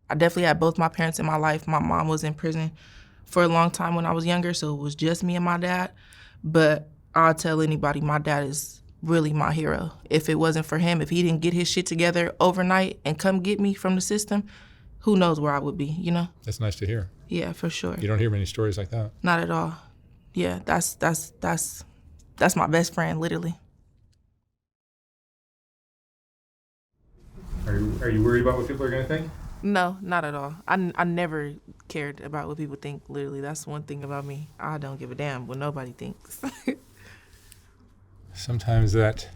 I definitely had both my parents in my life. My mom was in prison for a long time when I was younger, so it was just me and my dad. But I'll tell anybody, my dad is really my hero. If it wasn't for him, if he didn't get his shit together overnight and come get me from the system, who knows where I would be, you know? That's nice to hear. Yeah, for sure. You don't hear many stories like that. Not at all. Yeah, that's my best friend, literally. Are you worried about what people are going to think? No, not at all. I never cared about what people think, literally. That's one thing about me. I don't give a damn what nobody thinks. Sometimes that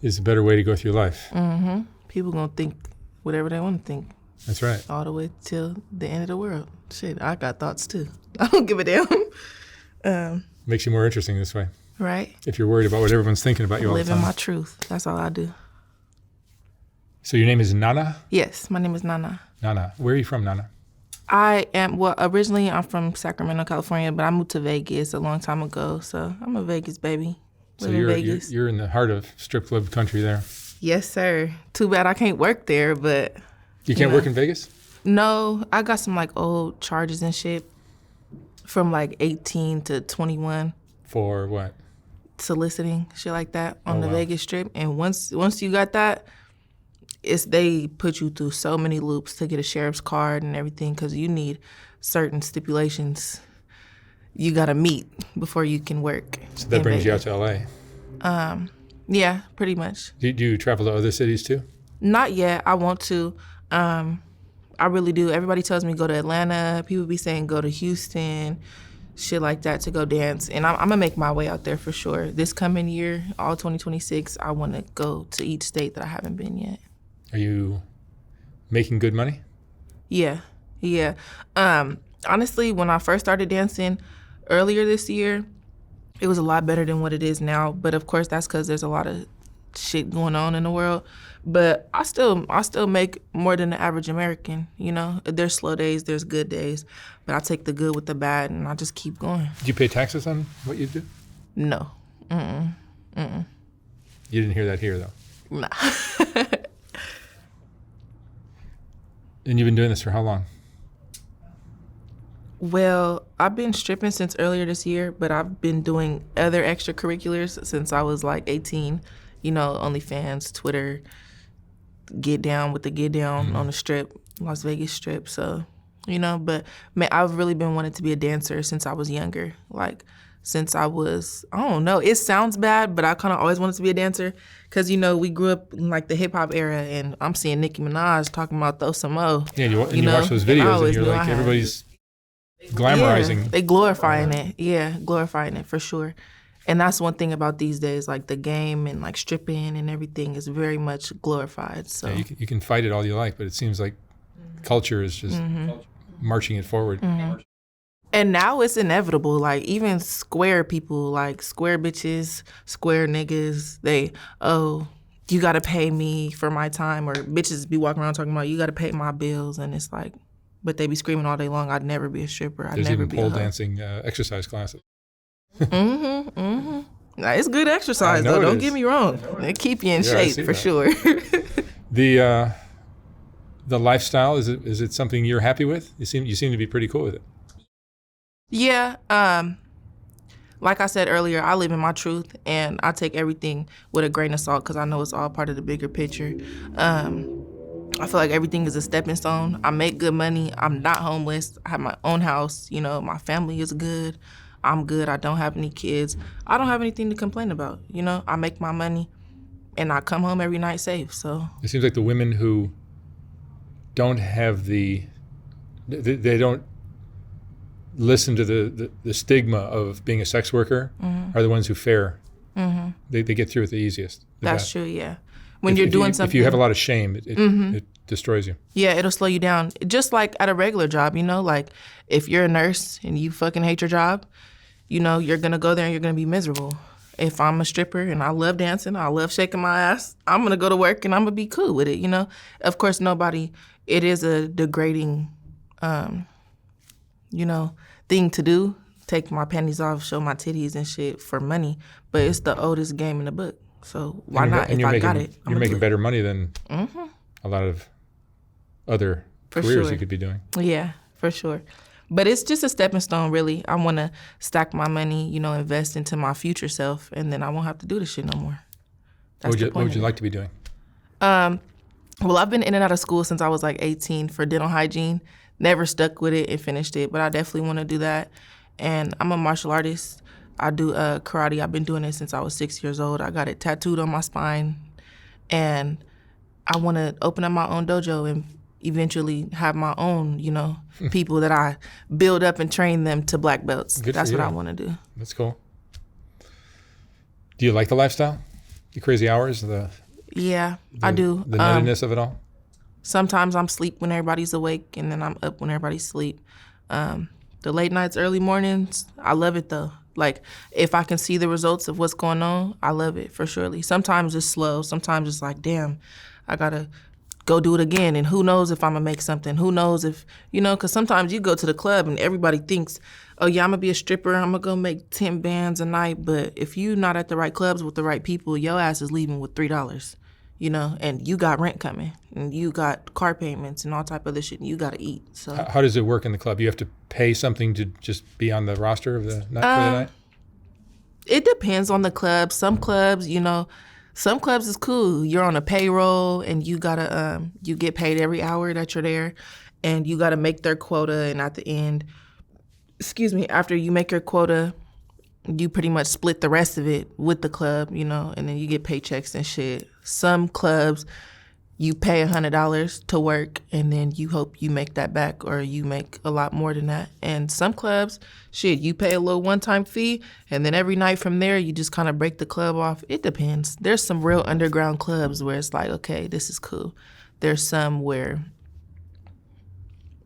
is a better way to go through life. Mm-hmm. People gonna think whatever they want to think. That's right. All the way till the end of the world. Shit, I got thoughts too. I don't give a damn. Makes you more interesting this way. Right. If you're worried about what everyone's thinking about you all the time. Living my truth. That's all I do. So your name is Nana? Yes, my name is Nana. Nana. Where are you from, Nana? Originally I'm from Sacramento, California, but I moved to Vegas a long time ago, so I'm a Vegas baby. So you're in the heart of strip club country there. Yes, sir. Too bad I can't work there, but... You can't work in Vegas? No, I got some like old charges and shit from like 18 to 21. For what? Soliciting, shit like that on the Vegas Strip. And once you got that, they put you through so many loops to get a sheriff's card and everything, because you need certain stipulations you gotta meet before you can work. So that brings Vegas. you out to LA? Yeah, pretty much. Do you travel to other cities too? Not yet. I want to. I really do. Everybody tells me go to Atlanta. People be saying go to Houston, shit like that, to go dance. And I'm gonna make my way out there for sure. This coming year, all 2026, I want to go to each state that I haven't been yet. Are you making good money? Yeah. Honestly, when I first started dancing earlier this year, it was a lot better than what it is now. But of course, that's because there's a lot of shit going on in the world. But I still make more than the average American, you know? There's slow days, there's good days. But I take the good with the bad, and I just keep going. Do you pay taxes on what you do? No. You didn't hear that here, though? Nah. And you've been doing this for how long? Well, I've been stripping since earlier this year, but I've been doing other extracurriculars since I was like 18. You know, OnlyFans, Twitter, Get Down with the Get Down on the Strip, Las Vegas Strip. So, you know, but man, I've really been wanting to be a dancer since I was younger. Like, since I was, I don't know, it sounds bad, but I kind of always wanted to be a dancer. Because, you know, we grew up in like the hip hop era, and I'm seeing Nicki Minaj talking about throw some mo. Yeah, you watch those videos and you're like, everybody's glamorizing. Yeah, they glorifying it. Yeah, glorifying it for sure. And that's one thing about these days, like the game and like stripping and everything is very much glorified. So yeah, you can fight it all you like, but it seems like culture is just marching it forward. And now it's inevitable. Like even square people, like square bitches, square niggas, you gotta pay me for my time. Or bitches be walking around talking about, you gotta pay my bills. And it's like, but they be screaming all day long, I'd never be a stripper. There's even pole dancing exercise classes. It's good exercise though. Don't get me wrong. They keep you in shape for sure. The lifestyle, is it something you're happy with? You seem to be pretty cool with it. Yeah. Like I said earlier, I live in my truth, and I take everything with a grain of salt because I know it's all part of the bigger picture. I feel like everything is a stepping stone. I make good money. I'm not homeless. I have my own house. You know, my family is good. I'm good. I don't have any kids. I don't have anything to complain about. You know, I make my money, and I come home every night safe. So it seems like the women who don't have they don't listen to the stigma of being a sex worker are the ones who fare. They get through it the easiest. That's true. Yeah. When you're doing something, if you have a lot of shame, it destroys you. Yeah, it'll slow you down. Just like at a regular job, you know, like if you're a nurse and you fucking hate your job, you know, you're going to go there and you're going to be miserable. If I'm a stripper and I love dancing, I love shaking my ass, I'm going to go to work and I'm going to be cool with it, you know? Of course, it is a degrading, you know, thing to do. Take my panties off, show my titties and shit for money. But it's the oldest game in the book. So why not? If I got it, you're making better money than a lot of other For careers sure. you could be doing. Yeah, for sure. But it's just a stepping stone, really. I want to stack my money, you know, invest into my future self, and then I won't have to do this shit no more. What would you like to be doing? Well, I've been in and out of school since I was like 18 for dental hygiene. Never stuck with it and finished it, but I definitely want to do that. And I'm a martial artist. I do karate. I've been doing it since I was 6 years old. I got it tattooed on my spine. And I want to open up my own dojo and eventually have my own, you know, people that I build up and train them to black belts. That's what I want to do. That's cool. Do you like the lifestyle? The crazy hours? Yeah, I do. The nuttiness of it all? Sometimes I'm asleep when everybody's awake, and then I'm up when everybody's asleep. The late nights, early mornings, I love it though. Like, if I can see the results of what's going on, I love it for surely. Sometimes it's slow. Sometimes it's like, damn, I gotta go do it again. And who knows if I'm gonna make something? Who knows if, you know, because sometimes you go to the club and everybody thinks, oh yeah, I'm gonna be a stripper. I'm gonna go make 10 bands a night. But if you're not at the right clubs with the right people, your ass is leaving with $3. You know, and you got rent coming, and you got car payments and all type of other shit, and you got to eat. So how does it work in the club? You have to pay something to just be on the roster of the night for the night? It depends on the club. Some clubs, you know, some clubs is cool. You're on a payroll, and you gotta you get paid every hour that you're there, and you gotta make their quota. And at the end, after you make your quota, you pretty much split the rest of it with the club, you know, and then you get paychecks and shit. Some clubs, you pay $100 to work, and then you hope you make that back, or you make a lot more than that. And some clubs, shit, you pay a little one-time fee, and then every night from there, you just kind of break the club off. It depends. There's some real underground clubs where it's like, okay, this is cool. There's some where,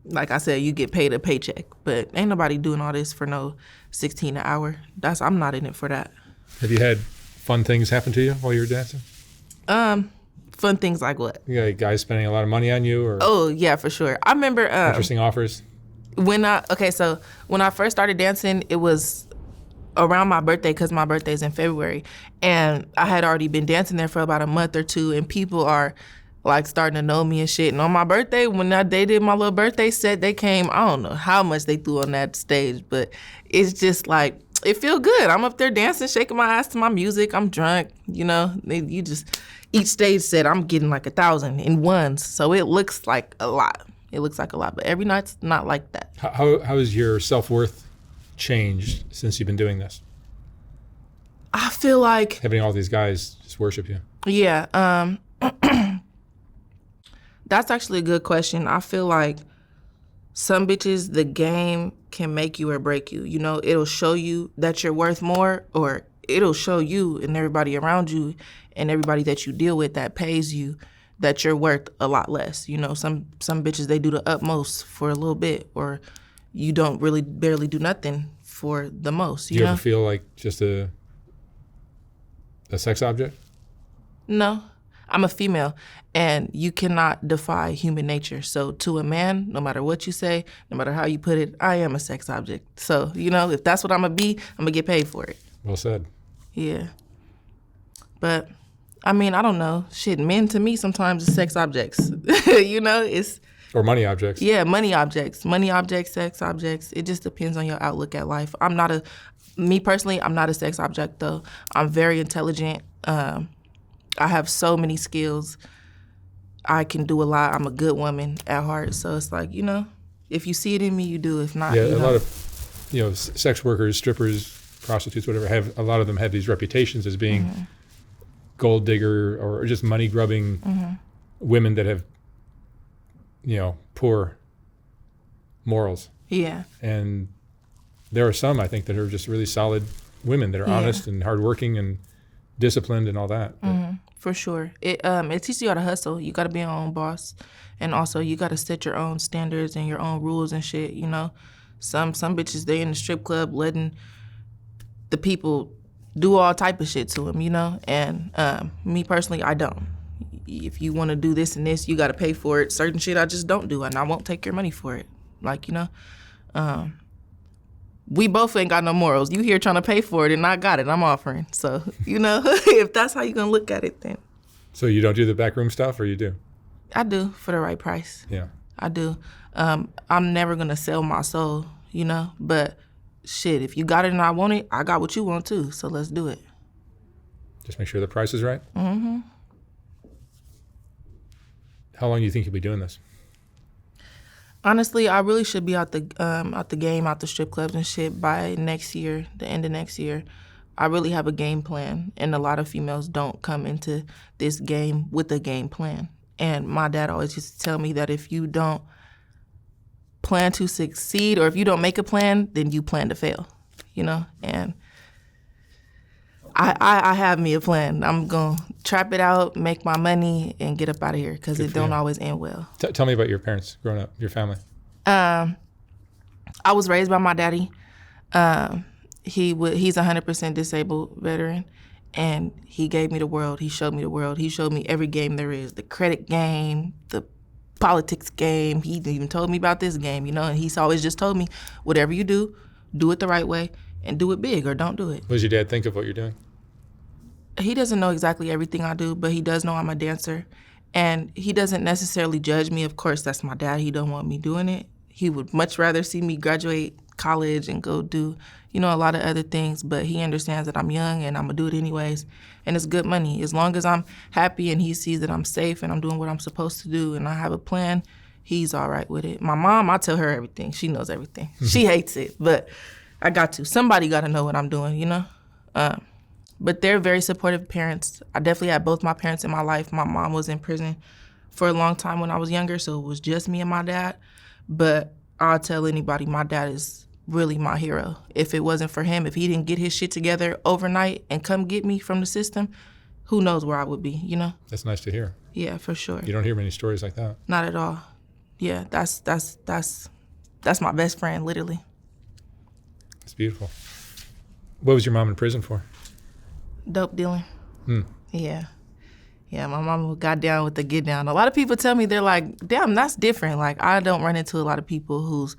like I said, you get paid a paycheck, but ain't nobody doing all this for no 16 an hour. I'm not in it for that. Have you had fun things happen to you while you were dancing? Fun things like what? You got guys spending a lot of money on you, or Oh yeah, for sure. I remember interesting offers? when I first started dancing, it was around my birthday, because my birthday's in February, and I had already been dancing there for about a month or two, and people are like starting to know me and shit. And on my birthday, when they did my little birthday set, they came, I don't know how much they threw on that stage, but it's just like, it feel good. I'm up there dancing, shaking my ass to my music. I'm drunk, you know. Each stage set, I'm getting like 1,000 in ones. So it looks like a lot. But every night's not like that. How has your self-worth changed since you've been doing this? I feel like Having all these guys just worship you. Yeah, that's actually a good question. I feel like some bitches, the game can make you or break you. You know, it'll show you that you're worth more, or it'll show you and everybody around you and everybody that you deal with that pays you that you're worth a lot less. You know, some bitches, they do the utmost for a little bit, or you don't really barely do nothing for the most. Do you know? ever feel like just a sex object? No, I'm a female, and you cannot defy human nature. So to a man, no matter what you say, no matter how you put it, I am a sex object. So, you know, if that's what I'm going to be, I'm going to get paid for it. Well said. Yeah. But, I mean, I don't know. Shit, men to me sometimes are sex objects. You know, it's... Or money objects. Yeah, money objects, sex objects. It just depends on your outlook at life. Me personally, I'm not a sex object though. I'm very intelligent. I have so many skills. I can do a lot. I'm a good woman at heart. So it's like, you know, if you see it in me, you do. If not, yeah, you know. A lot of, you know, sex workers, strippers, prostitutes, whatever, a lot of them have these reputations as being gold digger or just money grubbing women that have, you know, poor morals. Yeah. And there are some, I think, that are just really solid women that are honest and hardworking and disciplined and all that. For sure. It teaches you how to hustle. You got to be your own boss. And also you got to set your own standards and your own rules and shit, you know. Some bitches, they in the strip club letting the people do all type of shit to them, you know. And me personally, I don't. If you want to do this and this, you got to pay for it. Certain shit I just don't do, and I won't take your money for it. Like, you know, we both ain't got no morals. You here trying to pay for it, and I got it. I'm offering. So, you know, if that's how you're going to look at it, then. So you don't do the backroom stuff, or you do? I do, for the right price. Yeah. I do. I'm never gonna sell my soul, you know. But shit, if you got it and I want it, I got what you want too. So let's do it. Just make sure the price is right. Mm-hmm. How long do you think you'll be doing this? Honestly, I really should be out the game, out the strip clubs and shit by next year, the end of next year. I really have a game plan, and a lot of females don't come into this game with a game plan. And my dad always used to tell me that if you don't plan to succeed, or if you don't make a plan, then you plan to fail, you know? And I have me a plan. I'm going to trap it out, make my money, and get up out of here because it don't always end well. Tell me about your parents growing up, your family. I was raised by my daddy. He's a 100% disabled veteran, and he gave me the world. He showed me the world. He showed me every game there is, the credit game, the politics game. He even told me about this game, you know, and he's always just told me, whatever you do it the right way, and do it big or don't do it. What does your dad think of what you're doing? He doesn't know exactly everything I do, but he does know I'm a dancer, and he doesn't necessarily judge me. Of course, that's my dad. He don't want me doing it. He would much rather see me graduate college and go do, you know, a lot of other things, but he understands that I'm young and I'm gonna do it anyways, and it's good money. As long as I'm happy and he sees that I'm safe and I'm doing what I'm supposed to do and I have a plan, he's all right with it. My mom, I tell her everything. She knows everything. She hates it, but I got to. Somebody got to know what I'm doing, you know? But they're very supportive parents. I definitely had both my parents in my life. My mom was in prison for a long time when I was younger, so it was just me and my dad. But I'll tell anybody, my dad is really my hero. If it wasn't for him, if he didn't get his shit together overnight and come get me from the system, who knows where I would be, you know? That's nice to hear. Yeah, for sure. You don't hear many stories like that. Not at all. Yeah, that's my best friend, literally. It's beautiful. What was your mom in prison for? Dope dealing. Yeah, my mama got down with the get down. A lot of people tell me, they're like, damn, that's different. Like, I don't run into a lot of people whose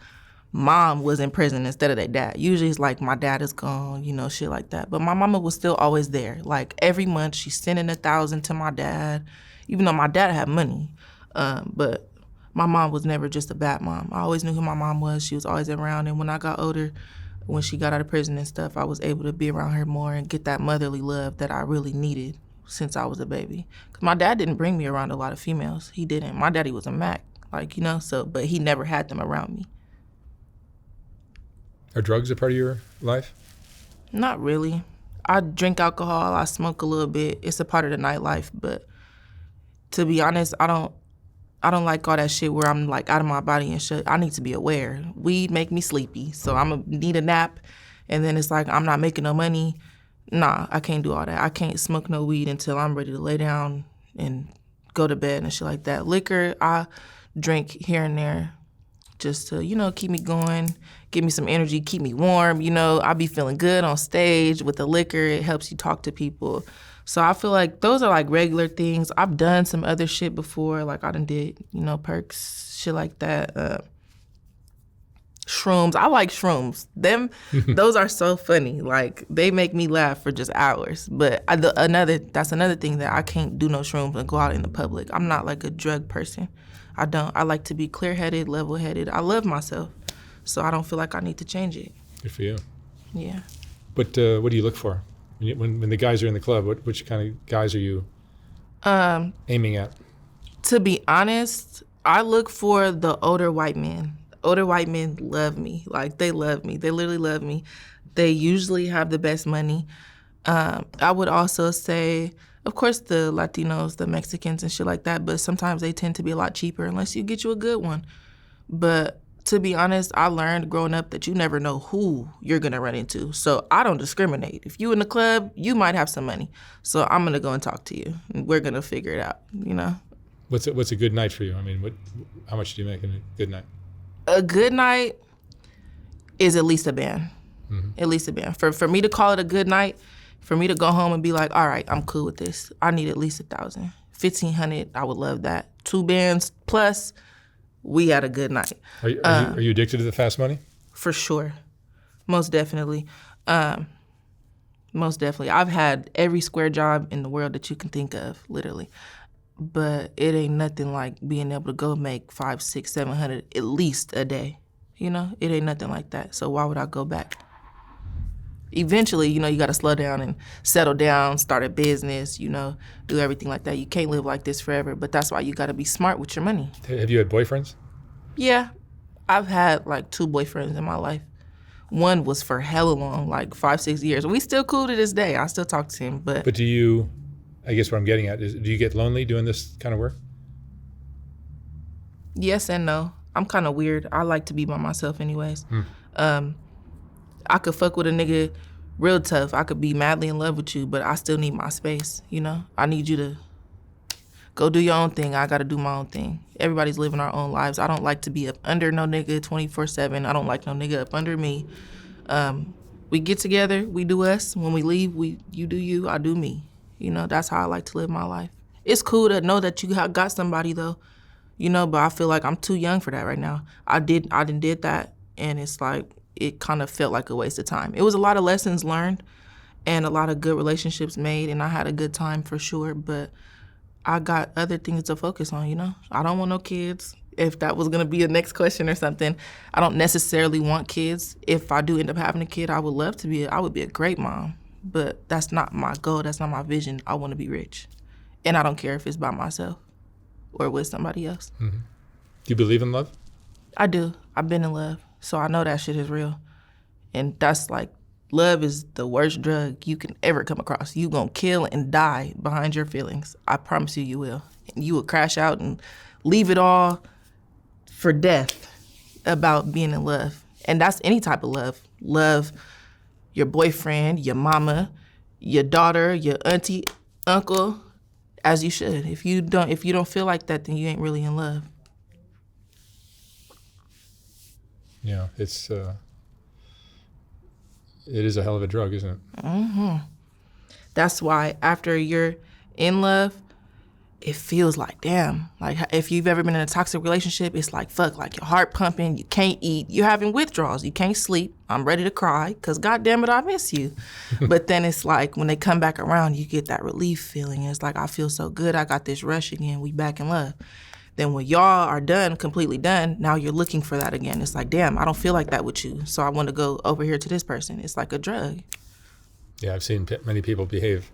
mom was in prison instead of their dad. Usually it's like, my dad is gone, you know, shit like that. But my mama was still always there. Like, every month she's sending $1,000 to my dad, even though my dad had money. But my mom was never just a bad mom. I always knew who my mom was. She was always around. And when I got older, when she got out of prison and stuff, I was able to be around her more and get that motherly love that I really needed since I was a baby. Because my dad didn't bring me around a lot of females. He didn't. My daddy was a Mac, like, you know, so, but he never had them around me. Are drugs a part of your life? Not really. I drink alcohol, I smoke a little bit. It's a part of the nightlife, but to be honest, I don't like all that shit where I'm like out of my body and shit. I need to be aware. Weed make me sleepy, so I'm gonna need a nap, and then it's like I'm not making no money. Nah, I can't do all that. I can't smoke no weed until I'm ready to lay down and go to bed and shit like that. Liquor, I drink here and there just to, you know, keep me going, give me some energy, keep me warm. You know, I be feeling good on stage with the liquor. It helps you talk to people. So I feel like those are like regular things. I've done some other shit before. Like I done did, you know, perks, shit like that. Shrooms. I like shrooms. Those are so funny. Like they make me laugh for just hours. But that's another thing that I can't do no shrooms and go out in the public. I'm not like a drug person. I don't. I like to be clear-headed, level-headed. I love myself, so I don't feel like I need to change it. Good for you. Yeah. But what do you look for when the guys are in the club? Which kind of guys are you aiming at? To be honest, I look for the older white men. Older white men love me. Like, they love me. They literally love me. They usually have the best money. I would also say, of course, the Latinos, the Mexicans and shit like that, but sometimes they tend to be a lot cheaper unless you get you a good one. But to be honest, I learned growing up that you never know who you're going to run into. So I don't discriminate. If you in the club, you might have some money. So I'm going to go and talk to you. And we're going to figure it out, you know? What's a good night for you? I mean, how much do you make in a good night? A good night is at least a band. Mm-hmm. At least a band. For me to call it a good night, for me to go home and be like, all right, I'm cool with this, I need at least 1,000. 1,500, I would love that. 2 bands plus, we had a good night. Are you addicted to the fast money? For sure. Most definitely. Most definitely. I've had every square job in the world that you can think of, literally. but it ain't nothing like being able to go make 500, 600, 700 at least a day. You know, it ain't nothing like that. So why would I go back? Eventually, you know, you got to slow down and settle down, start a business, you know, do everything like that. You can't live like this forever, but that's why you got to be smart with your money. Have you had boyfriends? Yeah, I've had like 2 boyfriends in my life. One was for hella long, like 5, 6 years. We still cool to this day. I still talk to him, but do you, I guess what I'm getting at is, do you get lonely doing this kind of work? yes and no. I'm kind of weird. I like to be by myself anyways. I could fuck with a nigga real tough. I could be madly in love with you, but I still need my space, you know? I need you to go do your own thing. I got to do my own thing. Everybody's living our own lives. I don't like to be up under no nigga 24/7. I don't like no nigga up under me. We get together, we do us. When we leave, you do you, I do me. You know, that's how I like to live my life. It's cool to know that you got somebody though, you know, but I feel like I'm too young for that right now. I did that, and it's like, it kind of felt like a waste of time. It was a lot of lessons learned and a lot of good relationships made, and I had a good time for sure, but I got other things to focus on, you know? I don't want no kids. If that was gonna be a next question or something, I don't necessarily want kids. If I do end up having a kid, I would be a great mom, but that's not my goal, that's not my vision. I wanna be rich. And I don't care if it's by myself or with somebody else. Mm-hmm. Do you believe in love? I do. I've been in love, so I know that shit is real. And that's like, love is the worst drug you can ever come across. You gonna kill and die behind your feelings. I promise you, you will. And you will crash out and leave it all for death about being in love. And that's any type of love. Love your boyfriend, your mama, your daughter, your auntie, uncle, as you should. If you don't feel like that, then you ain't really in love. Yeah, it is a hell of a drug, isn't it? Mm-hmm. That's why after you're in love, it feels like, damn. Like, if you've ever been in a toxic relationship, it's like, fuck, like your heart pumping, you can't eat, you're having withdrawals, you can't sleep, I'm ready to cry, because goddamn it, I miss you. But then it's like, when they come back around, you get that relief feeling. It's like, I feel so good, I got this rush again, we back in love. Then when y'all are done, completely done, now you're looking for that again. It's like, damn, I don't feel like that with you, so I want to go over here to this person. It's like a drug. Yeah, I've seen many people behave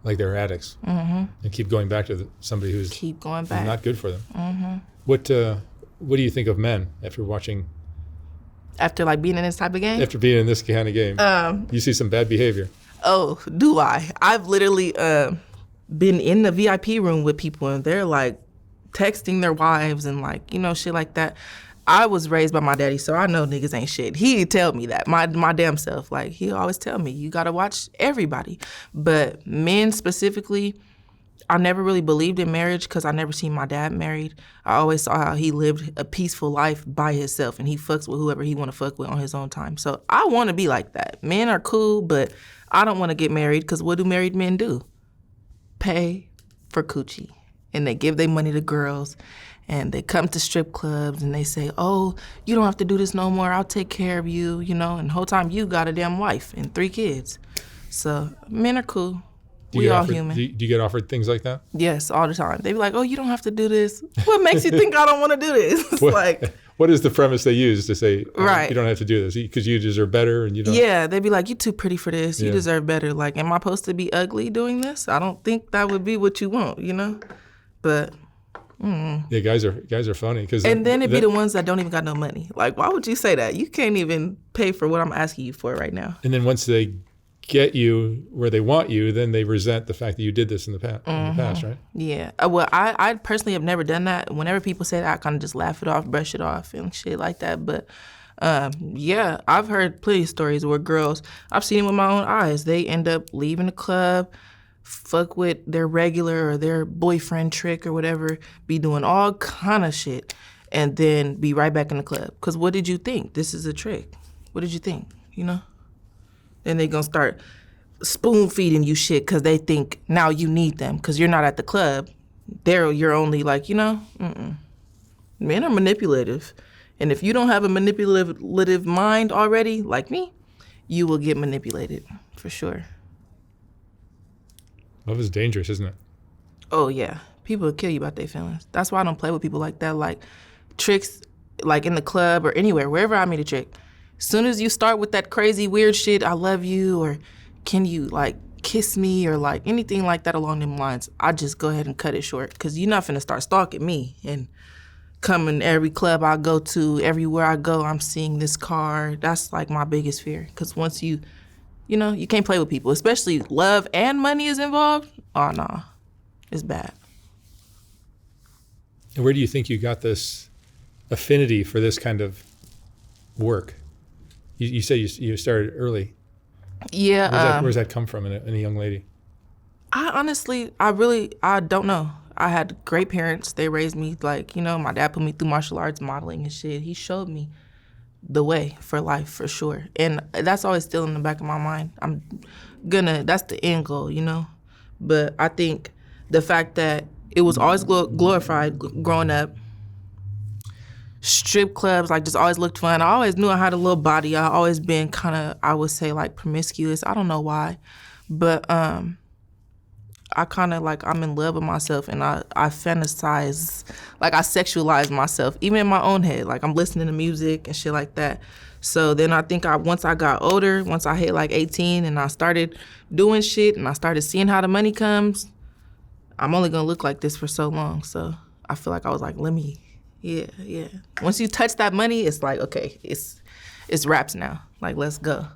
like they're addicts and keep going back to somebody who's not good for them. Mm-hmm. What do you think of men after watching? After like being in this type of game? After being in this kind of game, you see some bad behavior. Oh, do I? I've literally been in the VIP room with people, and they're like texting their wives and like, you know, shit like that. I was raised by my daddy, so I know niggas ain't shit. He'd tell me that, my damn self. Like, he always tell me, you gotta watch everybody. But men specifically, I never really believed in marriage because I never seen my dad married. I always saw how he lived a peaceful life by himself, and he fucks with whoever he want to fuck with on his own time. So I want to be like that. Men are cool, but I don't want to get married because what do married men do? Pay for coochie. And they give their money to girls, and they come to strip clubs, and they say, oh, you don't have to do this no more, I'll take care of you, you know, and the whole time you got a damn wife and 3 kids. So men are cool. We all human. Do you get offered things like that? Yes, all the time. They be like, oh, you don't have to do this. What makes you think I don't want to do this? It's what is the premise they use to say, right, you don't have to do this because you deserve better and you don't? Yeah, they be like, you're too pretty for this. You deserve better. Like, am I supposed to be ugly doing this? I don't think that would be what you want, you know? But yeah, guys are funny and then it'd be the ones that don't even got no money. Like, why would you say that? You can't even pay for what I'm asking you for right now. And then once they get you where they want you, then they resent the fact that you did this in the past, right? Yeah. Well, I personally have never done that. Whenever people say that, I kind of just laugh it off, brush it off, and shit like that. But yeah, I've heard plenty of stories where girls, I've seen it with my own eyes, they end up leaving the club, fuck with their regular or their boyfriend trick or whatever, be doing all kind of shit, and then be right back in the club. Because what did you think? This is a trick. What did you think? You know? Then they gonna start spoon feeding you shit because they think now you need them because you're not at the club. You're only like, you know, men are manipulative. And if you don't have a manipulative mind already, like me, you will get manipulated for sure. Love is dangerous, isn't it? Oh, yeah. People will kill you about their feelings. That's why I don't play with people like that. Like, tricks, like in the club or anywhere, wherever I meet a chick. As soon as you start with that crazy, weird shit, I love you, or can you, like, kiss me, or, like, anything like that along them lines, I just go ahead and cut it short. Because you're not finna start stalking me and coming every club I go to, everywhere I go, I'm seeing this car. That's, like, my biggest fear. Because once you can't play with people, especially love and money is involved. Oh, nah. It's bad. And where do you think you got this affinity for this kind of work? You say you started early. Yeah. Where does that come from in a young lady? I don't know. I had great parents. They raised me like, my dad put me through martial arts, modeling and shit. He showed me the way for life, for sure. And that's always still in the back of my mind. That's the end goal, But I think the fact that it was always glorified growing up, strip clubs, like, just always looked fun. I always knew I had a little body. I always been kind of, I would say, like, promiscuous. I don't know why. But I kind of, like, I'm in love with myself, and I fantasize, like, I sexualize myself, even in my own head. Like, I'm listening to music and shit like that. So then I think once I got older, once I hit, like, 18, and I started doing shit, and I started seeing how the money comes, I'm only going to look like this for so long. So I feel like I was like, yeah. Once you touch that money, it's like, okay, it's wraps now. Like, let's go.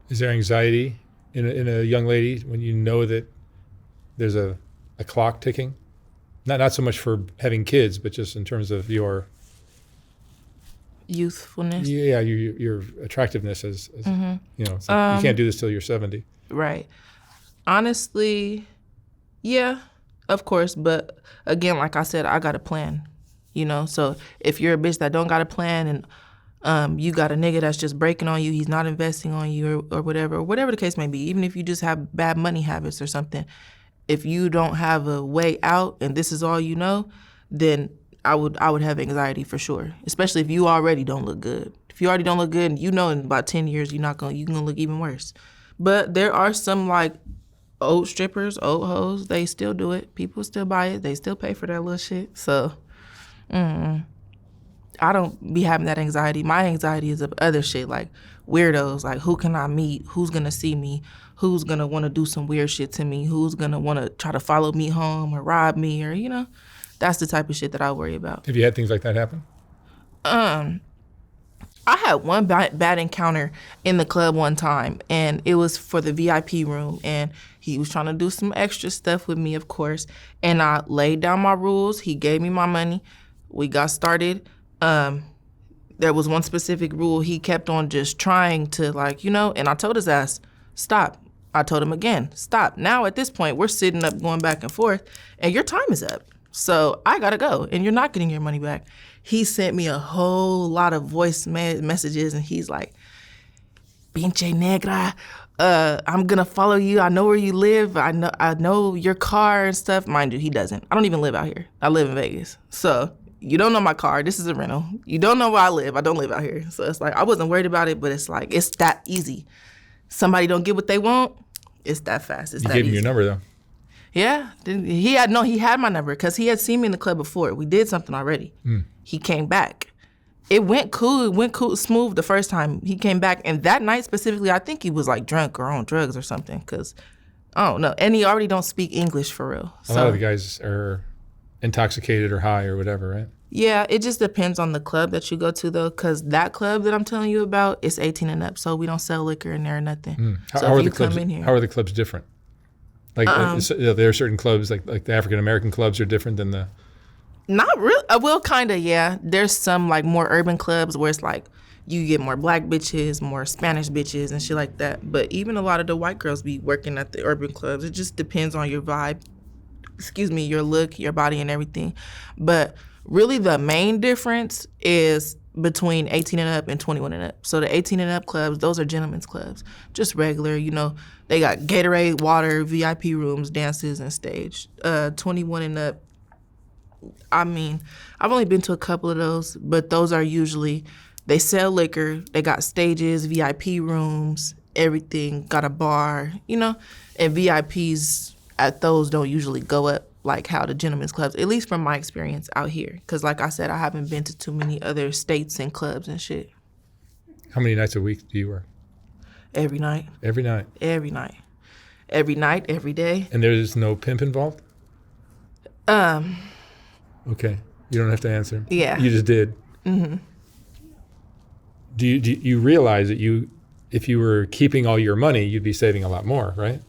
Is there anxiety in a young lady when you know that there's a clock ticking? Not so much for having kids, but just in terms of your youthfulness. Yeah, your attractiveness as Mm-hmm. You can't do this till you're 70. Right. Honestly, yeah, of course. But again, like I said, I got a plan. So if you're a bitch that don't got a plan, and you got a nigga that's just breaking on you, he's not investing on you, or whatever the case may be, even if you just have bad money habits or something, if you don't have a way out and this is all you know, then I would have anxiety for sure, especially if you already don't look good. If you already don't look good, and in about 10 years you're gonna look even worse. But there are some, like, old strippers, old hoes, they still do it. People still buy it. They still pay for that little shit. So I don't be having that anxiety. My anxiety is of other shit, like weirdos, like who can I meet? Who's gonna see me? Who's gonna wanna do some weird shit to me? Who's gonna wanna try to follow me home or rob me, or, that's the type of shit that I worry about. Have you had things like that happen? I had one bad encounter in the club one time, and it was for the VIP room, and he was trying to do some extra stuff with me, of course, and I laid down my rules. He gave me my money. We got started. There was one specific rule he kept on just trying to, like, and I told his ass, stop. I told him again, stop. Now at this point, we're sitting up going back and forth, and your time is up. So I gotta go, and you're not getting your money back. He sent me a whole lot of voice messages, and he's like, Pinche negra, I'm gonna follow you. I know where you live. I know your car and stuff. Mind you, he doesn't. I don't even live out here. I live in Vegas. So you don't know my car. This is a rental. You don't know where I live. I don't live out here. So it's like, I wasn't worried about it, but it's like, it's that easy. Somebody don't get what they want, it's that fast. It's that easy. You gave him your number, though. Yeah, he had my number because he had seen me in the club before. We did something already. He came back. It went cool. It went cool, smooth the first time he came back. And that night specifically, I think he was like drunk or on drugs or something, because I don't know. And he already don't speak English for real. A lot of the guys are intoxicated or high or whatever, right? Yeah, it just depends on the club that you go to, though, because that club that I'm telling you about is 18 and up, so we don't sell liquor in there or nothing. How are the clubs different? Like, there are certain clubs, like the African American clubs, are different than the. Not really. Well, kind of, yeah. There's some like more urban clubs where it's like you get more black bitches, more Spanish bitches, and shit like that. But even a lot of the white girls be working at the urban clubs. It just depends on your vibe. Your look, your body, and everything. But really, the main difference is between 18 and up and 21 and up. So the 18 and up clubs, those are gentlemen's clubs. Just regular, they got Gatorade, water, VIP rooms, dances, and stage. 21 and up, I mean, I've only been to a couple of those, but those are usually, they sell liquor, they got stages, VIP rooms, everything, got a bar, and VIPs at those don't usually go up like how the gentlemen's clubs, at least from my experience out here. Because like I said, I haven't been to too many other states and clubs and shit. How many nights a week do you work? Every night. Every night? Every night. Every night, every day. And there's no pimp involved? Okay. You don't have to answer. Yeah. You just did. Mm-hmm. Do you realize that if you were keeping all your money, you'd be saving a lot more, right?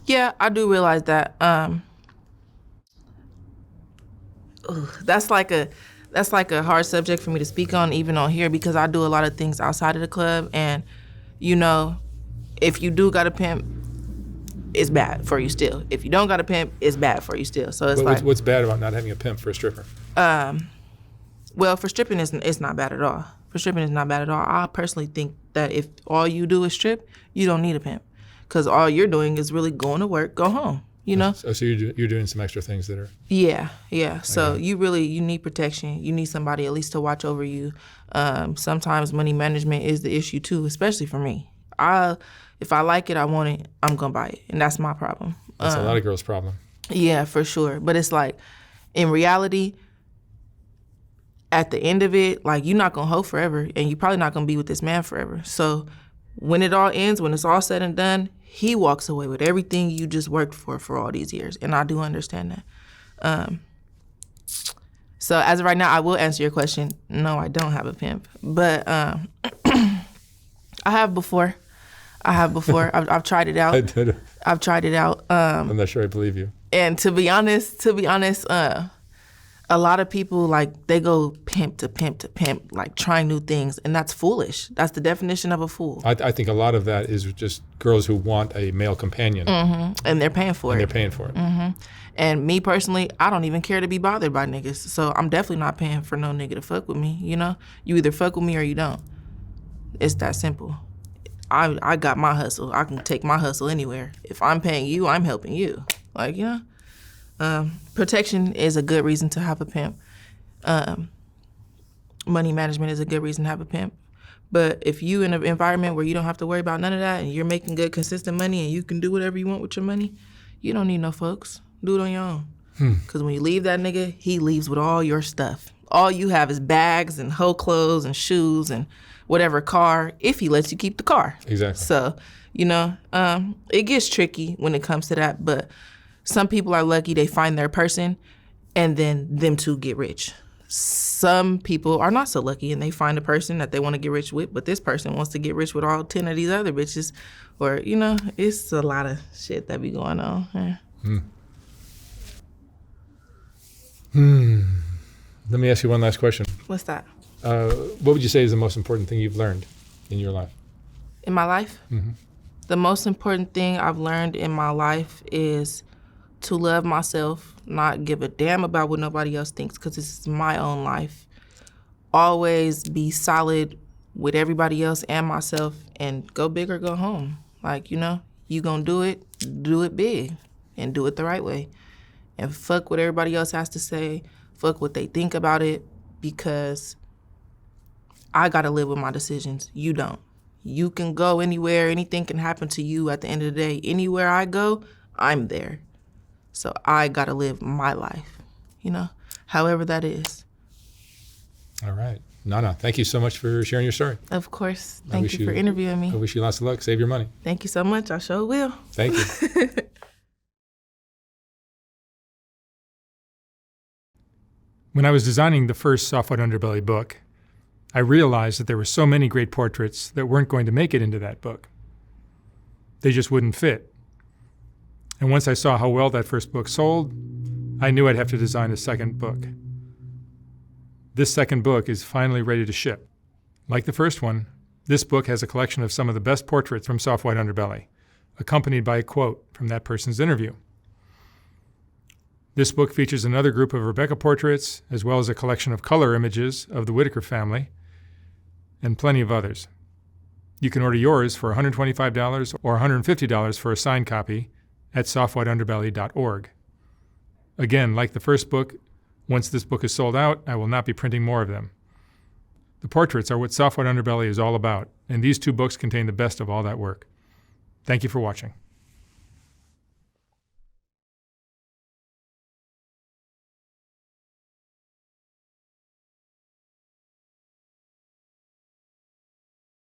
Yeah, I do realize that. That's like a hard subject for me to speak on, even on here, because I do a lot of things outside of the club, and you know, if you do got a pimp, it's bad for you still. If you don't got a pimp, it's bad for you still. So it's what's bad about not having a pimp for a stripper? Well, for stripping, it's not bad at all. For stripping, it's not bad at all. I personally think that if all you do is strip, you don't need a pimp, because all you're doing is really going to work, go home. You know. So you're doing some extra things that are. Yeah. So you need protection. You need somebody at least to watch over you. Sometimes money management is the issue too, especially for me. If I like it, I want it, I'm gonna buy it, and that's my problem. That's a lot of girls' problem. Yeah, for sure. But it's like, in reality, at the end of it, like, you're not gonna hoe forever, and you're probably not gonna be with this man forever. So when it all ends, when it's all said and done, he walks away with everything you just worked for all these years, and I do understand that. So as of right now, I will answer your question. No, I don't have a pimp, but I have before. I've tried it out. I did. I've tried it out. I'm not sure I believe you. And to be honest, a lot of people, like, they go pimp to pimp to pimp, like trying new things, and that's foolish. That's the definition of a fool. I think a lot of that is just girls who want a male companion. Mm-hmm. And they're paying for it. Mm-hmm. And me personally, I don't even care to be bothered by niggas, so I'm definitely not paying for no nigga to fuck with me, you know? You either fuck with me or you don't. It's that simple. I got my hustle. I can take my hustle anywhere. If I'm paying you, I'm helping you. Like, you know? Protection is a good reason to have a pimp. Money management is a good reason to have a pimp. But if you in an environment where you don't have to worry about none of that, and you're making good, consistent money, and you can do whatever you want with your money, you don't need no folks. Do it on your own. Because when you leave that nigga, he leaves with all your stuff. All you have is bags and hoe clothes and shoes and whatever car, if he lets you keep the car. Exactly. So, you know, it gets tricky when it comes to that, but some people are lucky they find their person, and then them two get rich. Some people are not so lucky, and they find a person that they want to get rich with, but this person wants to get rich with all 10 of these other bitches. Or, you know, it's a lot of shit that be going on. Yeah. Let me ask you one last question. What's that? What would you say is the most important thing you've learned in your life? In my life? Mm-hmm. The most important thing I've learned in my life is to love myself, not give a damn about what nobody else thinks, because this is my own life. Always be solid with everybody else and myself, and go big or go home. Like, you know, you gonna do it big, and do it the right way. And fuck what everybody else has to say, fuck what they think about it, because I gotta live with my decisions. You don't. You can go anywhere, anything can happen to you at the end of the day. Anywhere I go, I'm there. So I gotta live my life, you know, however that is. All right. Nana, thank you so much for sharing your story. Of course. Thank you for interviewing me. I wish you lots of luck. Save your money. Thank you so much. I sure will. Thank you. When I was designing the first Soft White Underbelly book, I realized that there were so many great portraits that weren't going to make it into that book. They just wouldn't fit. And once I saw how well that first book sold, I knew I'd have to design a second book. This second book is finally ready to ship. Like the first one, this book has a collection of some of the best portraits from Soft White Underbelly, accompanied by a quote from that person's interview. This book features another group of Rebecca portraits, as well as a collection of color images of the Whitaker family, and plenty of others. You can order yours for $125 or $150 for a signed copy at softwhiteunderbelly.org. Again, like the first book, once this book is sold out, I will not be printing more of them. The portraits are what Soft White Underbelly is all about, and these two books contain the best of all that work. Thank you for watching.